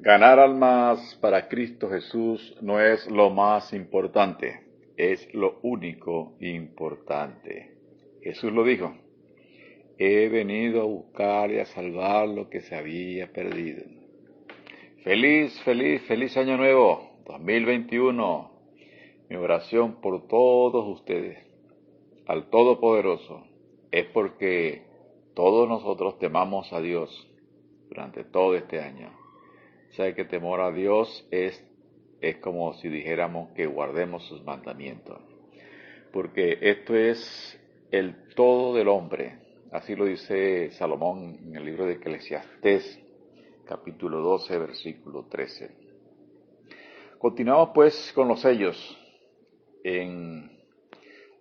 Ganar almas para Cristo Jesús no es lo más importante, es lo único importante. Jesús lo dijo, he venido a buscar y a salvar lo que se había perdido. Feliz, feliz, feliz año nuevo, 2021. Mi oración por todos ustedes, al Todopoderoso, es porque todos nosotros temamos a Dios durante todo este año. Sabe que temor a Dios es como si dijéramos que guardemos sus mandamientos, porque esto es el todo del hombre. Así lo dice Salomón en el libro de Eclesiastés, capítulo 12, versículo 13. Continuamos pues con los sellos. En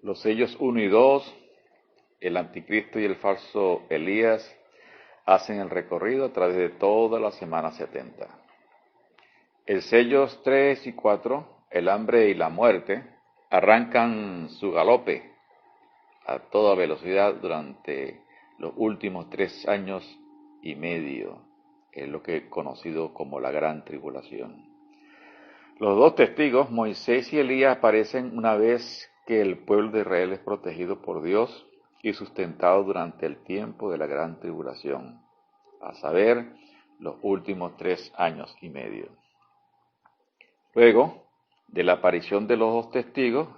los sellos 1 y 2, el anticristo y el falso Elías hacen el recorrido a través de toda la semana 70. El sellos 3 y 4, el hambre y la muerte, arrancan su galope a toda velocidad durante los últimos 3 años y medio, que es lo que he conocido como la gran tribulación. Los dos testigos, Moisés y Elías, aparecen una vez que el pueblo de Israel es protegido por Dios y sustentado durante el tiempo de la gran tribulación, a saber, los últimos 3 años y medio. Luego de la aparición de los dos testigos,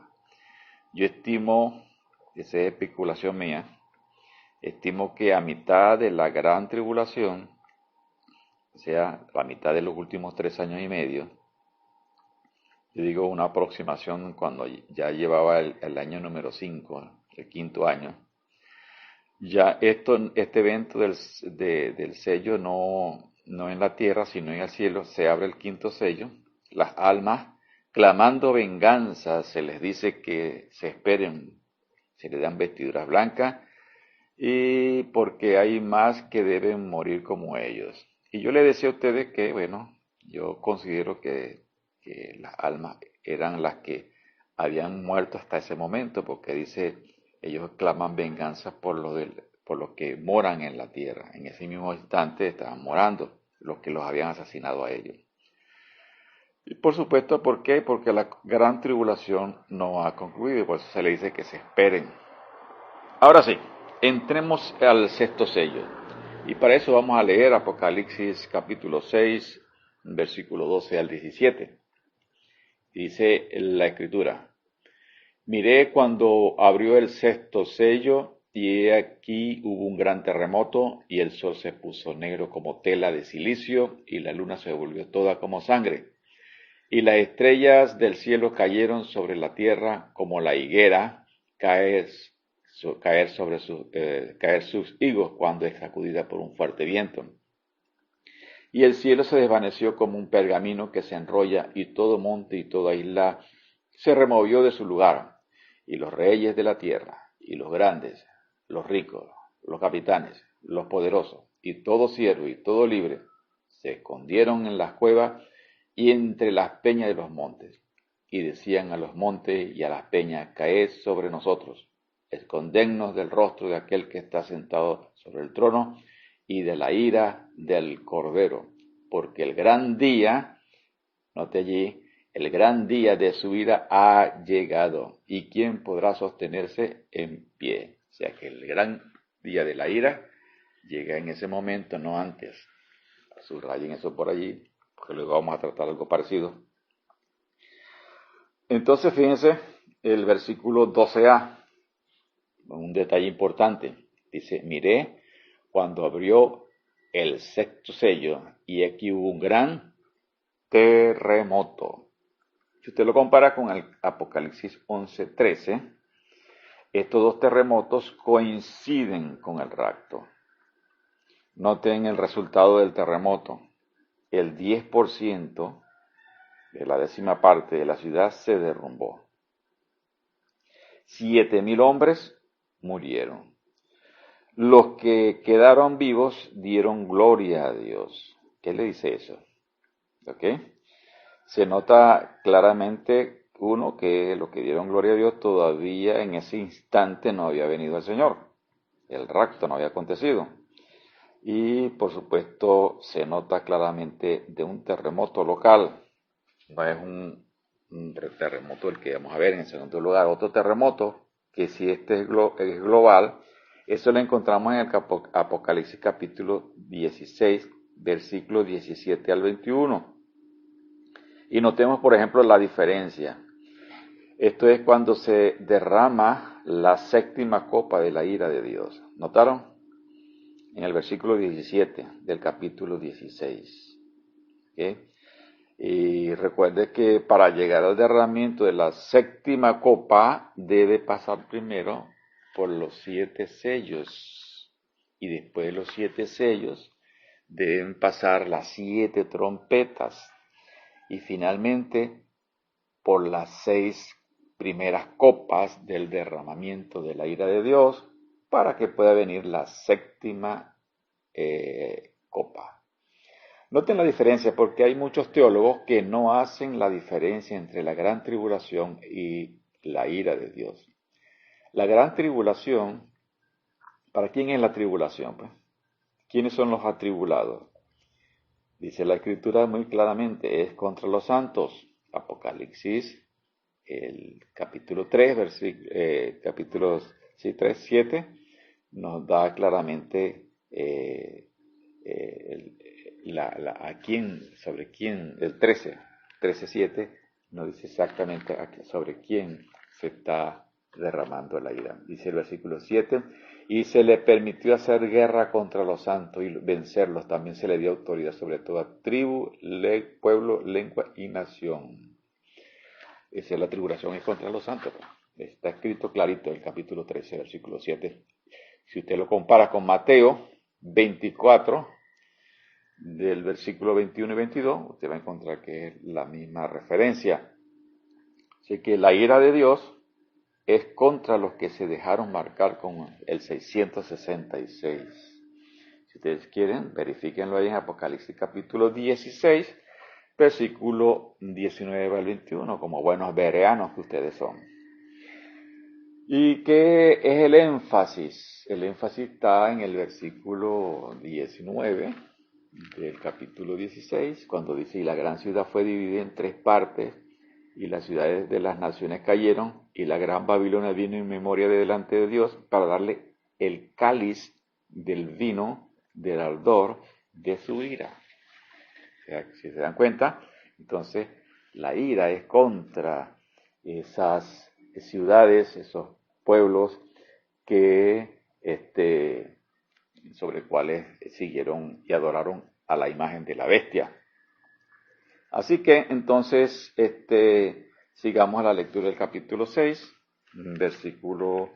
yo estimo, esa es especulación mía, estimo que a mitad de la gran tribulación, o sea, a mitad de los últimos 3 años y medio, yo digo una aproximación cuando ya llevaba el año número 5, el quinto año, ya este evento del sello no en la tierra, sino en el cielo, se abre el quinto sello. Las almas, clamando venganza, se les dice que se esperen, se les dan vestiduras blancas, y porque hay más que deben morir como ellos. Y yo le decía a ustedes que, bueno, yo considero que las almas eran las que habían muerto hasta ese momento, porque dice, ellos claman venganza por los que moran en la tierra. En ese mismo instante estaban morando los que los habían asesinado a ellos. Y por supuesto, ¿por qué? Porque la gran tribulación no ha concluido, y por eso se le dice que se esperen. Ahora sí, entremos al sexto sello. Y para eso vamos a leer Apocalipsis capítulo 6, versículo 12 al 17. Dice la Escritura, miré cuando abrió el sexto sello, y he aquí hubo un gran terremoto, y el sol se puso negro como tela de silicio, y la luna se volvió toda como sangre. Y las estrellas del cielo cayeron sobre la tierra como la higuera caer sus higos cuando es sacudida por un fuerte viento. Y el cielo se desvaneció como un pergamino que se enrolla, y todo monte y toda isla se removió de su lugar. Y los reyes de la tierra, y los grandes, los ricos, los capitanes, los poderosos, y todo siervo y todo libre, se escondieron en las cuevas y entre las peñas de los montes, y decían a los montes y a las peñas, caed sobre nosotros, escondennos del rostro de aquel que está sentado sobre el trono, y de la ira del Cordero, porque el gran día, note allí, el gran día de su ira ha llegado, y quién podrá sostenerse en pie. O sea que el gran día de la ira llega en ese momento, no antes. Subrayen eso por allí, porque luego vamos a tratar algo parecido. Entonces, fíjense el versículo 12a, un detalle importante. Dice, miré cuando abrió el sexto sello, y aquí hubo un gran terremoto. Si usted lo compara con el Apocalipsis 11:13, estos dos terremotos coinciden con el rapto. Noten el resultado del terremoto. El 10% de la décima parte de la ciudad se derrumbó. 7,000 hombres murieron. Los que quedaron vivos dieron gloria a Dios. ¿Qué le dice eso? ¿Ok? Se nota claramente, uno, que los que dieron gloria a Dios todavía en ese instante no había venido el Señor. El rapto no había acontecido. y por supuesto se nota claramente de un terremoto local. No es un terremoto el que vamos a ver en el segundo lugar. Otro terremoto, que si este es global, eso lo encontramos en el Apocalipsis capítulo 16, versículos 17 al 21. Y notemos, por ejemplo, la diferencia. Esto es cuando se derrama la séptima copa de la ira de Dios. ¿Notaron? En el versículo 17 del capítulo 16. ¿Okay? Y recuerde que para llegar al derramamiento de la séptima copa debe pasar primero por los 7 sellos. Y después de los 7 sellos deben pasar las 7 trompetas. Y finalmente por las 6 primeras copas del derramamiento de la ira de Dios para que pueda venir la séptima copa. Noten la diferencia porque hay muchos teólogos que no hacen la diferencia entre la gran tribulación y la ira de Dios. La gran tribulación, ¿para quién es la tribulación? Pues? ¿Quiénes son los atribulados? Dice la Escritura muy claramente, es contra los santos. Apocalipsis, el capítulo 3, capítulos 3, 7, nos da claramente a quién, sobre quién, el 13, 7, nos dice exactamente sobre quién se está derramando la ira. Dice el versículo 7, y se le permitió hacer guerra contra los santos y vencerlos. También se le dio autoridad sobre toda tribu, pueblo, lengua y nación. Esa es la tribulación, es contra los santos. Está escrito clarito en el capítulo 13, versículo 7. Si usted lo compara con Mateo 24, del versículo 21 y 22, usted va a encontrar que es la misma referencia. Así que la ira de Dios es contra los que se dejaron marcar con el 666. Si ustedes quieren, verifíquenlo ahí en Apocalipsis capítulo 16, versículo 19 al 21, como buenos bereanos que ustedes son. ¿Y qué es el énfasis? El énfasis está en el versículo 19 del capítulo 16, cuando dice, y la gran ciudad fue dividida en 3 partes, y las ciudades de las naciones cayeron, y la gran Babilonia vino en memoria de delante de Dios para darle el cáliz del vino del ardor de su ira. O sea, si se dan cuenta, entonces la ira es contra esas ciudades, esos pueblos que sobre cuales siguieron y adoraron a la imagen de la bestia. Así que entonces sigamos a la lectura del capítulo 6, versículo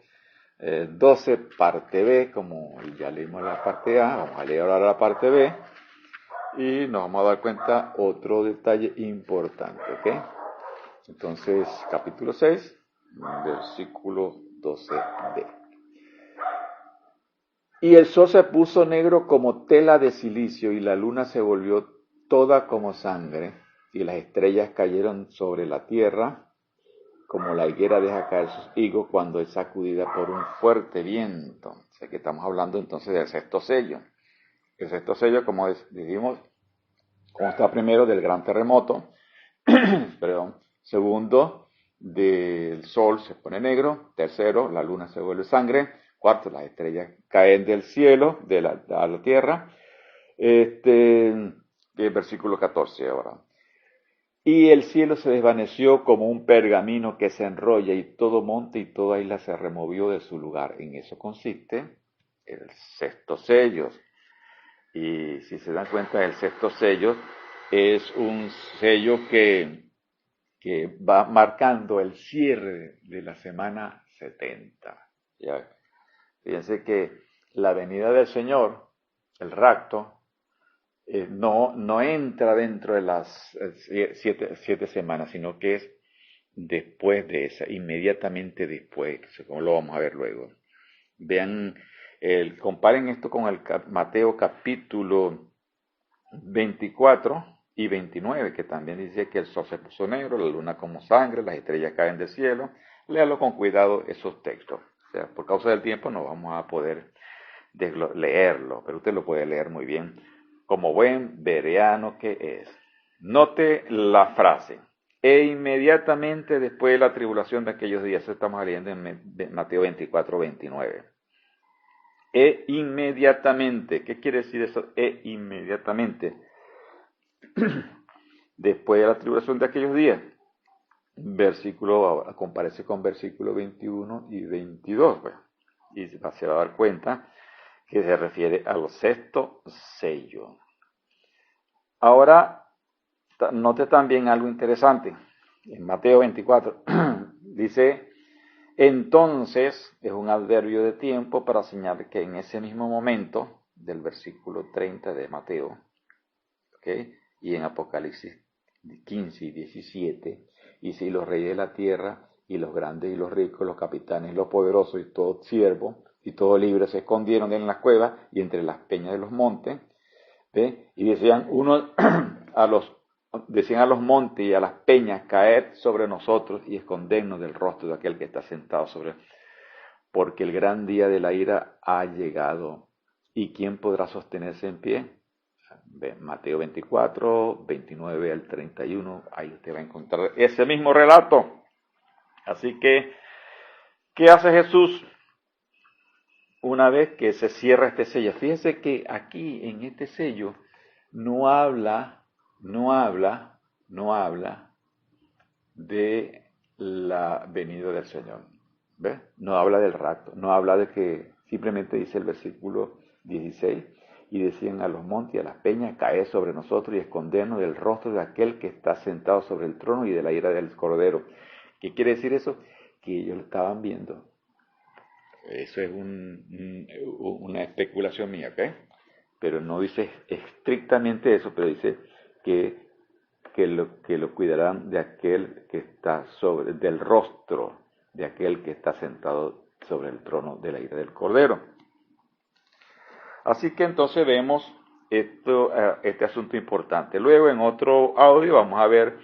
12, parte B, como ya leímos la parte A, vamos a leer ahora la parte B y nos vamos a dar cuenta otro detalle importante, ¿ok? Entonces, capítulo 6, versículo 12b. Y el sol se puso negro como tela de silicio, y la luna se volvió toda como sangre, y las estrellas cayeron sobre la tierra, como la higuera deja caer sus higos cuando es sacudida por un fuerte viento. O sea que estamos hablando entonces del sexto sello. El sexto sello, como dijimos, consta primero del gran terremoto, perdón. Segundo, del sol se pone negro. Tercero, la luna se vuelve sangre. Cuarto, las estrellas caen del cielo a la tierra. El versículo 14 ahora. Y el cielo se desvaneció como un pergamino que se enrolla, y todo monte y toda isla se removió de su lugar. En eso consiste el sexto sello. Y si se dan cuenta, el sexto sello es un sello que va marcando el cierre de la semana 70. ¿Ya? Fíjense que la venida del Señor, el rapto, no entra dentro de las 7 semanas, sino que es después de esa, inmediatamente después, como lo vamos a ver luego. Vean, comparen esto con el Mateo capítulo 24 y 29, que también dice que el sol se puso negro, la luna como sangre, las estrellas caen del cielo. Léalo con cuidado esos textos. O sea, por causa del tiempo no vamos a poder leerlo, pero usted lo puede leer muy bien, como buen bereano que es. Note la frase, e inmediatamente después de la tribulación de aquellos días, eso estamos leyendo en Mateo 24, 29. E inmediatamente, ¿qué quiere decir eso? E inmediatamente, después de la tribulación de aquellos días, versículo, comparece con versículo 21 y 22, pues, y se va a dar cuenta que se refiere al sexto sello. Ahora, note también algo interesante. En Mateo 24 dice, entonces, es un adverbio de tiempo para señalar que en ese mismo momento, del versículo 30 de Mateo, ¿okay? Y en Apocalipsis 15 y 17, y si los reyes de la tierra, y los grandes y los ricos, los capitanes y los poderosos, y todo siervo, y todo libre se escondieron en las cuevas y entre las peñas de los montes, ¿ve? Y decían decían a los montes y a las peñas, caed sobre nosotros y escondernos del rostro de aquel que está sentado sobre, porque el gran día de la ira ha llegado. ¿Y quién podrá sostenerse en pie? Mateo 24, 29 al 31, ahí usted va a encontrar ese mismo relato. Así que, ¿qué hace Jesús una vez que se cierra este sello? Fíjese que aquí en este sello no habla de la venida del Señor. ¿Ve? No habla del rapto, no habla de que simplemente dice el versículo 16, y decían a los montes y a las peñas, caed sobre nosotros y escondernos del rostro de aquel que está sentado sobre el trono y de la ira del Cordero. ¿Qué quiere decir eso? Que ellos lo estaban viendo. Eso es una especulación mía, ¿ok? Pero no dice estrictamente eso, pero dice que lo cuidarán de aquel que está del rostro de aquel que está sentado sobre el trono de la ira del Cordero. Así que entonces vemos este asunto importante. Luego en otro audio vamos a ver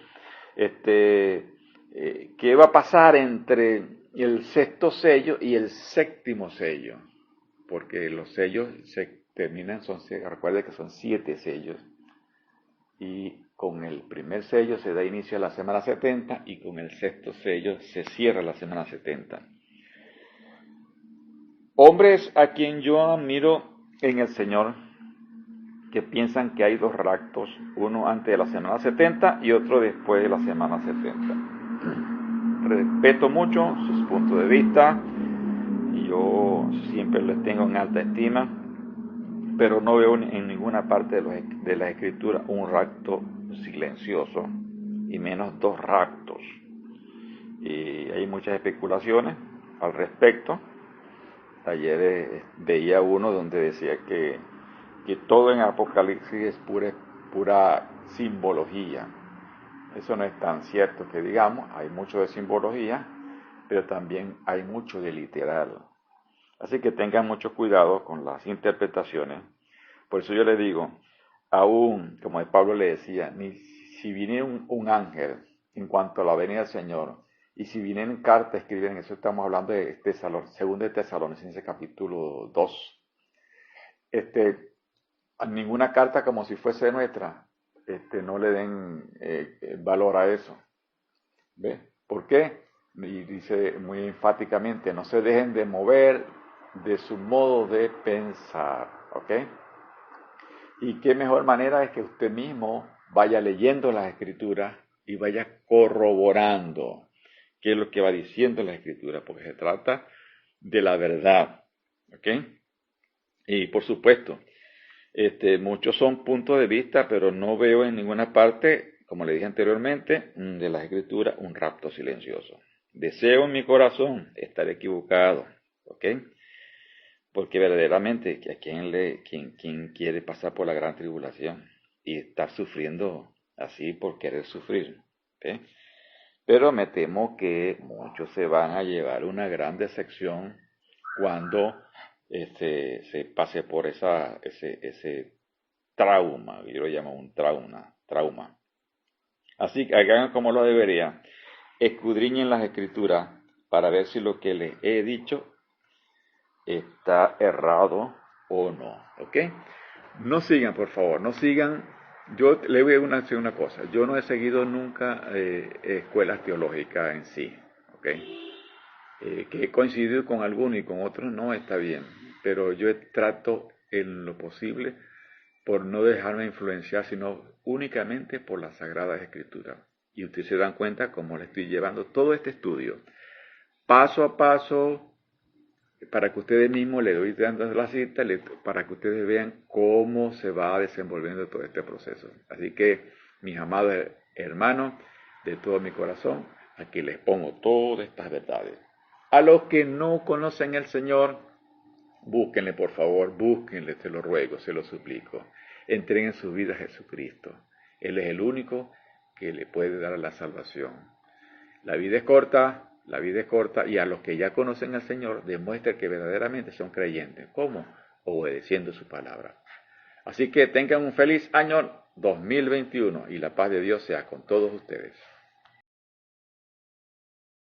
qué va a pasar entre el sexto sello y el séptimo sello, porque los sellos se terminan, recuerde que son 7 sellos, y con el primer sello se da inicio a la semana 70 y con el sexto sello se cierra la semana 70. Hombres a quien yo admiro en el Señor, que piensan que hay 2 raptos, uno antes de la semana 70 y otro después de la semana 70. Respeto mucho sus puntos de vista y yo siempre los tengo en alta estima, pero no veo en ninguna parte de la Escritura un rapto silencioso, y menos 2 raptos. Y hay muchas especulaciones al respecto. Ayer veía uno donde decía que todo en Apocalipsis es pura simbología. Eso no es tan cierto que digamos, hay mucho de simbología, pero también hay mucho de literal. Así que tengan mucho cuidado con las interpretaciones. Por eso yo le digo, aún, como Pablo le decía, ni si viniera un ángel en cuanto a la venida del Señor, y si vienen cartas, escriben, eso estamos hablando de segundo de Tesalonicenses capítulo 2, a ninguna carta como si fuese nuestra, no le den valor a eso. ¿Ve? ¿Por qué? Y dice muy enfáticamente, no se dejen de mover de su modo de pensar, ¿ok? Y qué mejor manera es que usted mismo vaya leyendo las Escrituras y vaya corroborando qué es lo que va diciendo la Escritura, porque se trata de la verdad, ¿ok? Y por supuesto, muchos son puntos de vista, pero no veo en ninguna parte, como le dije anteriormente, de las Escrituras un rapto silencioso. Deseo en mi corazón estar equivocado, ¿ok? Porque verdaderamente, ¿quién quiere pasar por la gran tribulación y estar sufriendo así por querer sufrir? ¿Okay? Pero me temo que muchos se van a llevar una gran decepción cuando se pase por ese trauma, yo lo llamo un trauma. Así que hagan como lo debería, escudriñen las Escrituras para ver si lo que les he dicho está errado o no, ¿ok? No sigan, por favor, no sigan. Yo le voy a decir una cosa, yo no he seguido nunca escuelas teológicas en sí, ¿ok? Que he coincidido con algunos y con otros no está bien, pero yo trato en lo posible por no dejarme influenciar, sino únicamente por las Sagradas Escrituras. Y ustedes se dan cuenta cómo le estoy llevando todo este estudio, paso a paso, para que ustedes mismos le doy dando la cita, para que ustedes vean cómo se va desenvolviendo todo este proceso. Así que, mis amados hermanos, de todo mi corazón, aquí les pongo todas estas verdades. A los que no conocen al Señor, búsquenle, por favor, búsquenle, se lo ruego, se lo suplico. Entreguen su vida a Jesucristo. Él es el único que le puede dar la salvación. La vida es corta, y a los que ya conocen al Señor, demuestren que verdaderamente son creyentes. ¿Cómo? Obedeciendo su palabra. Así que tengan un feliz año 2021 y la paz de Dios sea con todos ustedes.